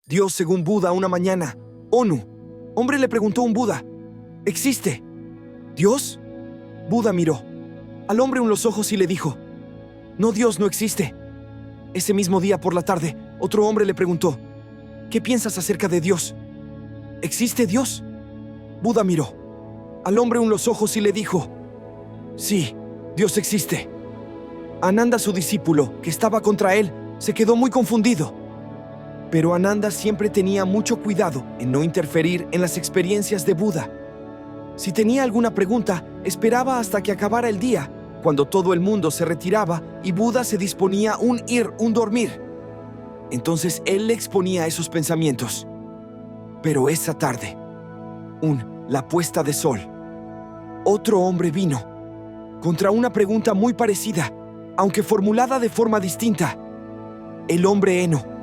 Dios según Buda una mañana. ONU. Hombre le preguntó a un Buda. ¿Existe Dios? Buda miró al hombre en los ojos y le dijo: no, Dios no existe. Ese mismo día por la tarde, otro hombre le preguntó: ¿qué piensas acerca de Dios? ¿Existe Dios? Buda miró al hombre en los ojos y le dijo: sí, Dios existe. Ananda, su discípulo, que estaba contra él, se quedó muy confundido. Pero Ananda siempre tenía mucho cuidado en no interferir en las experiencias de Buda. Si tenía alguna pregunta, esperaba hasta que acabara el día, cuando todo el mundo se retiraba y Buda se disponía a dormir. Entonces él le exponía esos pensamientos. Pero esa tarde, la puesta de sol, otro hombre vino contra una pregunta muy parecida, aunque formulada de forma distinta. El hombre Eno.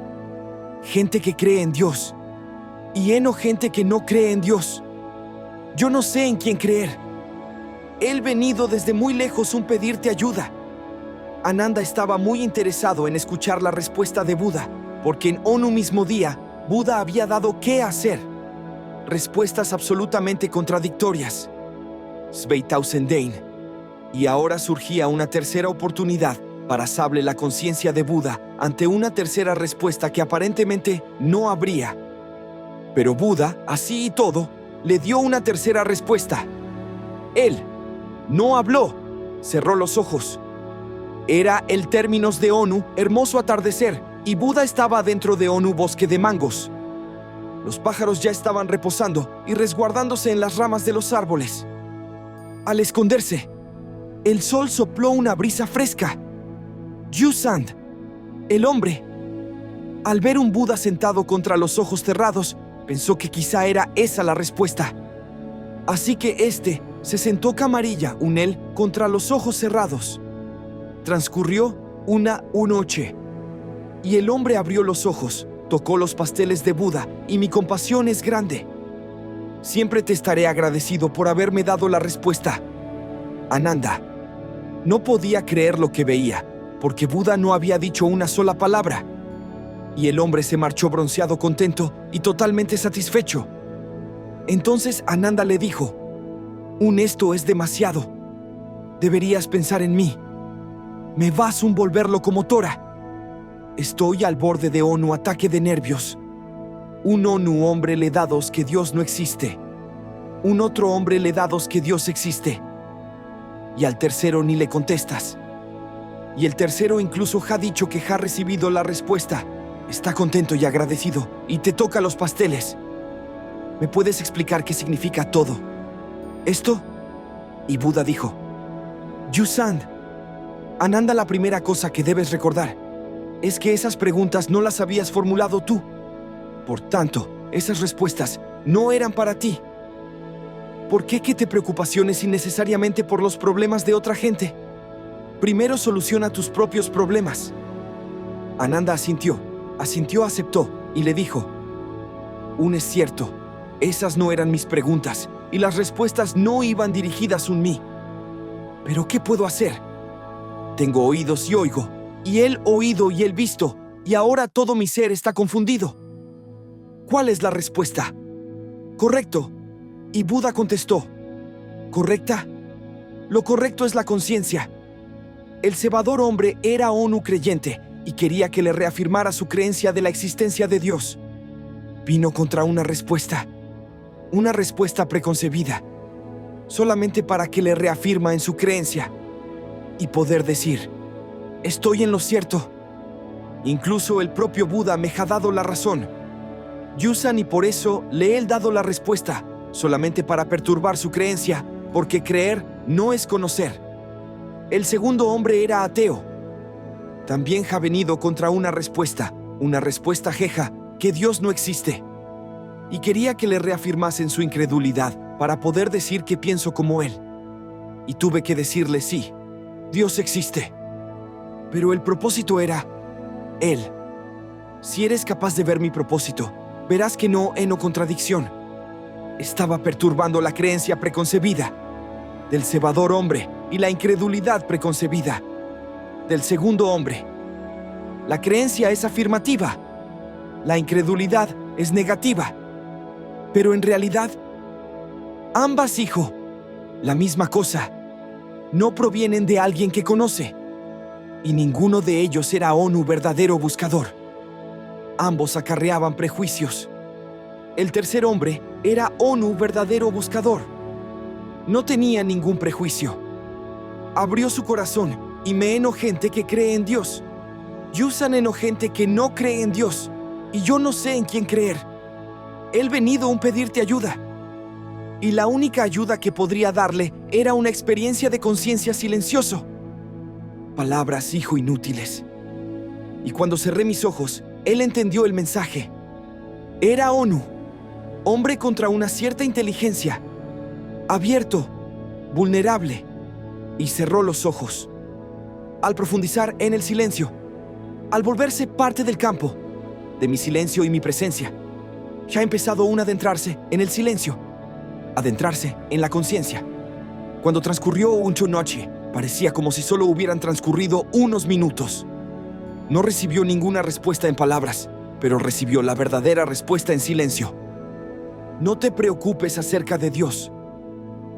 Gente que cree en Dios. Y Eno, gente que no cree en Dios. Yo no sé en quién creer. He venido desde muy lejos a pedirte ayuda. Ananda estaba muy interesado en escuchar la respuesta de Buda, porque en ONU mismo día, Buda había dado qué hacer. Respuestas absolutamente contradictorias. 2000. Y ahora surgía una tercera oportunidad para sable la conciencia de Buda ante una tercera respuesta que aparentemente no habría. Pero Buda, así y todo, le dio una tercera respuesta. Él no habló, cerró los ojos. Era el términos de ONU, hermoso atardecer, y Buda estaba dentro de ONU, bosque de mangos. Los pájaros ya estaban reposando y resguardándose en las ramas de los árboles. Al esconderse, el sol sopló una brisa fresca. Yu-Sand, el hombre, al ver un Buda sentado contra los ojos cerrados, pensó que quizá era esa la respuesta. Así que se sentó camarilla, él, contra los ojos cerrados. Transcurrió una noche, y el hombre abrió los ojos, tocó los pasteles de Buda, y mi compasión es grande. Siempre te estaré agradecido por haberme dado la respuesta. Ananda no podía creer lo que veía, porque Buda no había dicho una sola palabra. Y el hombre se marchó bronceado, contento y totalmente satisfecho. Entonces Ananda le dijo: esto es demasiado. Deberías pensar en mí. Me vas a volver locomotora. Estoy al borde de ONU ataque de nervios. Un ONU hombre le da dos que Dios no existe. Un otro hombre le da dos que Dios existe. Y al tercero ni le contestas. Y el tercero incluso ha dicho que ha recibido la respuesta. Está contento y agradecido, y te toca los pasteles. ¿Me puedes explicar qué significa todo esto? Y Buda dijo: Yu-Sand, Ananda, la primera cosa que debes recordar es que esas preguntas no las habías formulado tú. Por tanto, esas respuestas no eran para ti. ¿Por qué que te preocupaciones innecesariamente por los problemas de otra gente? Primero soluciona tus propios problemas. Ananda asintió, aceptó y le dijo: es cierto, esas no eran mis preguntas y las respuestas no iban dirigidas a mí. ¿Pero qué puedo hacer? Tengo oídos y oigo, y él oído y él visto, y ahora todo mi ser está confundido. ¿Cuál es la respuesta? Correcto. Y Buda contestó: ¿correcta? Lo correcto es la conciencia. El cebador hombre era ONU creyente y quería que le reafirmara su creencia de la existencia de Dios. Vino contra una respuesta preconcebida, solamente para que le reafirma en su creencia y poder decir: estoy en lo cierto. Incluso el propio Buda me ha dado la razón. Yu-Sand, y por eso le he dado la respuesta, solamente para perturbar su creencia, porque creer no es conocer. El segundo hombre era ateo. También ha venido contra una respuesta jeja, que Dios no existe. Y quería que le reafirmasen su incredulidad para poder decir que pienso como él. Y tuve que decirle: sí, Dios existe. Pero el propósito era él. Si eres capaz de ver mi propósito, verás que no hay contradicción. Estaba perturbando la creencia preconcebida del cebador hombre y la incredulidad preconcebida del segundo hombre. La creencia es afirmativa. la incredulidad es negativa. Pero en realidad, ambas, hijo, la misma cosa, no provienen de alguien que conoce. Y ninguno de ellos era ONU verdadero buscador. Ambos acarreaban prejuicios. El tercer hombre era ONU verdadero buscador. No tenía ningún prejuicio. Abrió su corazón y me eno gente que cree en Dios. Yusan eno gente que no cree en Dios. Y yo no sé en quién creer. He venido a pedirte ayuda. Y la única ayuda que podría darle era una experiencia de conciencia silencioso. Palabras, hijo, inútiles. Y cuando cerré mis ojos, él entendió el mensaje. Era ONU, hombre contra una cierta inteligencia, abierto, vulnerable, y cerró los ojos. Al profundizar en el silencio, al volverse parte del campo, de mi silencio y mi presencia, ya ha empezado un adentrarse en el silencio, adentrarse en la conciencia. Cuando transcurrió una noche, parecía como si solo hubieran transcurrido unos minutos. No recibió ninguna respuesta en palabras, pero recibió la verdadera respuesta en silencio. No te preocupes acerca de Dios.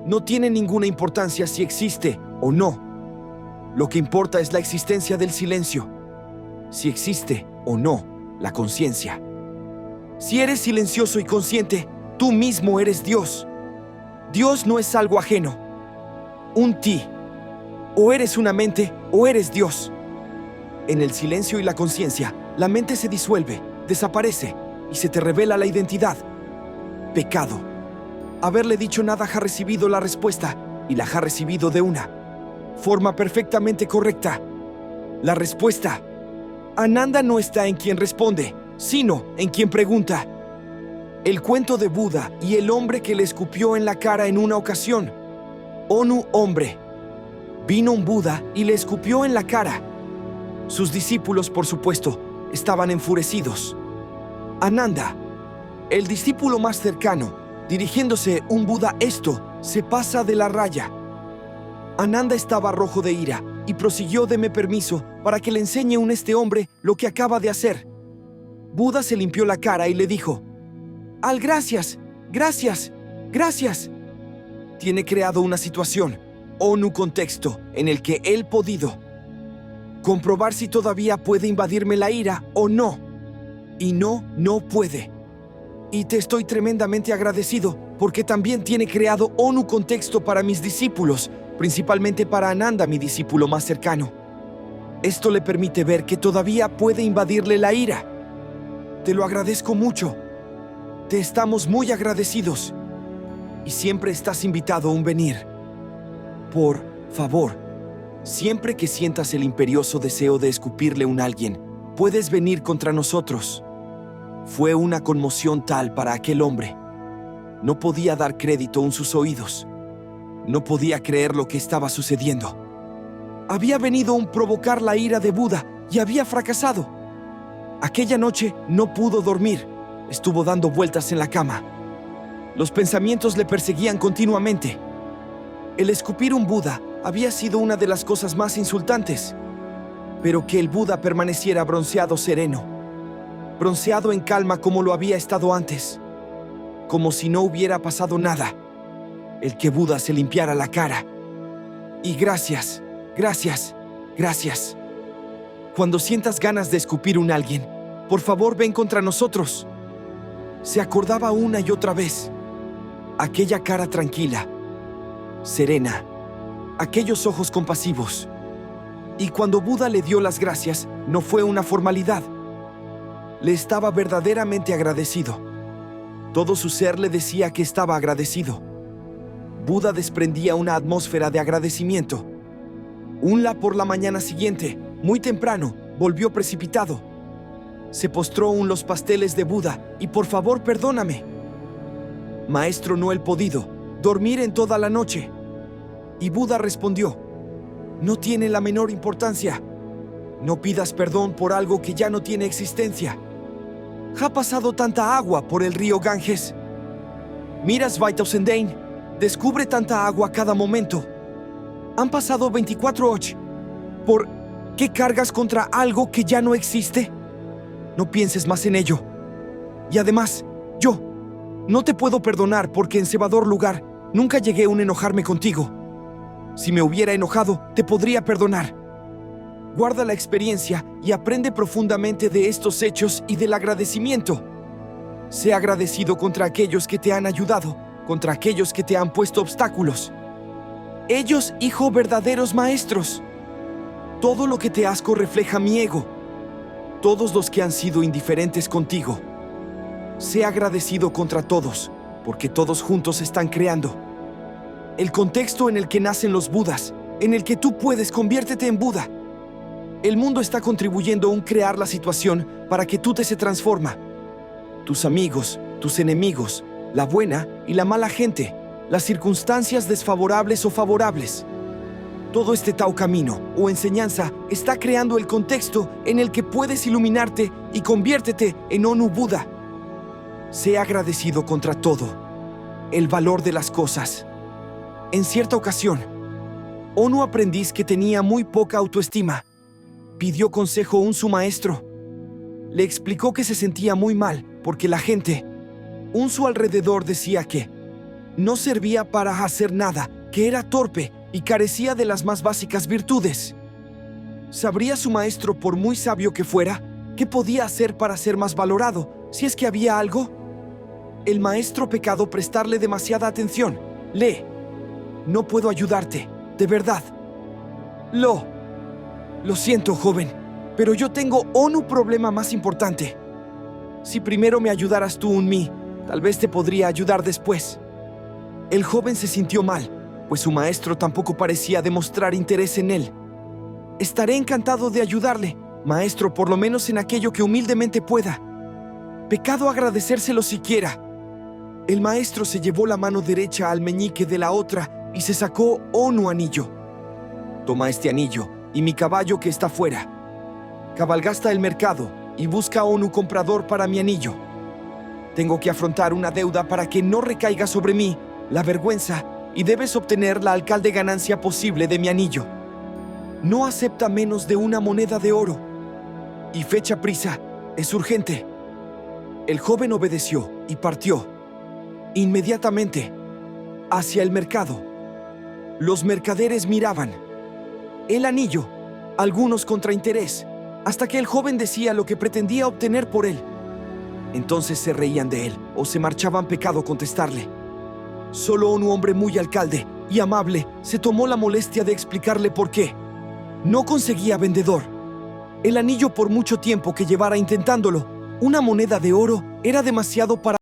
No tiene ninguna importancia si existe o no. Lo que importa es la existencia del silencio. Si existe o no la conciencia. Si eres silencioso y consciente, tú mismo eres Dios. Dios no es algo ajeno. Un ti. O eres una mente o eres Dios. En el silencio y la conciencia, la mente se disuelve, desaparece y se te revela la identidad. Pecado. Haberle dicho nada ha recibido la respuesta y la ha recibido de una forma perfectamente correcta. La respuesta. Ananda no está en quien responde, sino en quien pregunta. El cuento de Buda y el hombre que le escupió en la cara en una ocasión. ONU hombre. Vino un Buda y le escupió en la cara. Sus discípulos, por supuesto, estaban enfurecidos. Ananda, el discípulo más cercano, dirigiéndose un Buda, esto se pasa de la raya. Ananda estaba rojo de ira y prosiguió: deme permiso para que le enseñe este hombre lo que acaba de hacer. Buda se limpió la cara y le dijo: Al gracias, gracias, gracias. Tiene creado una situación, ONU contexto, en el que él podido comprobar si todavía puede invadirme la ira o no. Y no puede. Y te estoy tremendamente agradecido porque también tiene creado ONU contexto para mis discípulos, principalmente para Ananda, mi discípulo más cercano. Esto le permite ver que todavía puede invadirle la ira. Te lo agradezco mucho. Te estamos muy agradecidos. Y siempre estás invitado a venir. Por favor, siempre que sientas el imperioso deseo de escupirle a alguien, puedes venir contra nosotros. Fue una conmoción tal para aquel hombre. No podía dar crédito en sus oídos. No podía creer lo que estaba sucediendo. Había venido a provocar la ira de Buda y había fracasado. Aquella noche no pudo dormir. Estuvo dando vueltas en la cama. Los pensamientos le perseguían continuamente. El escupir un Buda había sido una de las cosas más insultantes. Pero que el Buda permaneciera bronceado sereno, bronceado en calma como lo había estado antes, como si no hubiera pasado nada. El que Buda se limpiara la cara. Y gracias, gracias, gracias. Cuando sientas ganas de escupir a alguien, por favor ven contra nosotros. Se acordaba una y otra vez. Aquella cara tranquila, serena, aquellos ojos compasivos. Y cuando Buda le dio las gracias, no fue una formalidad. Le estaba verdaderamente agradecido. Todo su ser le decía que estaba agradecido. Buda desprendía una atmósfera de agradecimiento. Por la mañana siguiente, muy temprano, volvió precipitado. Se postró los pasteles de Buda y por favor perdóname. Maestro, no he podido dormir en toda la noche. Y Buda respondió: no tiene la menor importancia. No pidas perdón por algo que ya no tiene existencia. Ha pasado tanta agua por el río Ganges. Miras Vaitausendain, descubre tanta agua cada momento. Han pasado 24 horas. ¿Por qué cargas contra algo que ya no existe? No pienses más en ello. Y además, yo no te puedo perdonar porque en cebador lugar nunca llegué a enojarme contigo. Si me hubiera enojado, te podría perdonar. Guarda la experiencia y aprende profundamente de estos hechos y del agradecimiento. Sé agradecido contra aquellos que te han ayudado, contra aquellos que te han puesto obstáculos. Ellos, hijo, verdaderos maestros. Todo lo que te asco refleja mi ego. Todos los que han sido indiferentes contigo. Sé agradecido contra todos, porque todos juntos están creando. El contexto en el que nacen los Budas, en el que tú puedes, conviértete en Buda. El mundo está contribuyendo a crear la situación para que tú te se transforma. Tus amigos, tus enemigos, la buena y la mala gente, las circunstancias desfavorables o favorables. Todo este Tao camino o enseñanza está creando el contexto en el que puedes iluminarte y conviértete en Onu Buda. Sé agradecido contra todo. El valor de las cosas. En cierta ocasión, Onu aprendiz que tenía muy poca autoestima, pidió consejo a su maestro. Le explicó que se sentía muy mal porque la gente a su alrededor decía que no servía para hacer nada, que era torpe y carecía de las más básicas virtudes. ¿Sabría su maestro, por muy sabio que fuera, qué podía hacer para ser más valorado, si es que había algo? El maestro pecado prestarle demasiada atención. No puedo ayudarte, de verdad. Lo siento, joven, pero yo tengo un problema más importante. Si primero me ayudaras tú en mí, tal vez te podría ayudar después. El joven se sintió mal, pues su maestro tampoco parecía demostrar interés en él. Estaré encantado de ayudarle, maestro, por lo menos en aquello que humildemente pueda. Pecado agradecérselo siquiera. El maestro se llevó la mano derecha al meñique de la otra y se sacó un anillo. Toma este anillo y mi caballo que está fuera. Cabalga hasta el mercado y busca un comprador para mi anillo. Tengo que afrontar una deuda para que no recaiga sobre mí la vergüenza y debes obtener la alcalde ganancia posible de mi anillo. No acepta menos de una moneda de oro. Y fecha prisa, es urgente. El joven obedeció y partió. Inmediatamente, hacia el mercado. Los mercaderes miraban el anillo, algunos contra interés, hasta que el joven decía lo que pretendía obtener por él. Entonces se reían de él o se marchaban pecado contestarle. Solo un hombre muy alcalde y amable se tomó la molestia de explicarle por qué. No conseguía vendedor. El anillo, por mucho tiempo que llevara intentándolo, una moneda de oro era demasiado para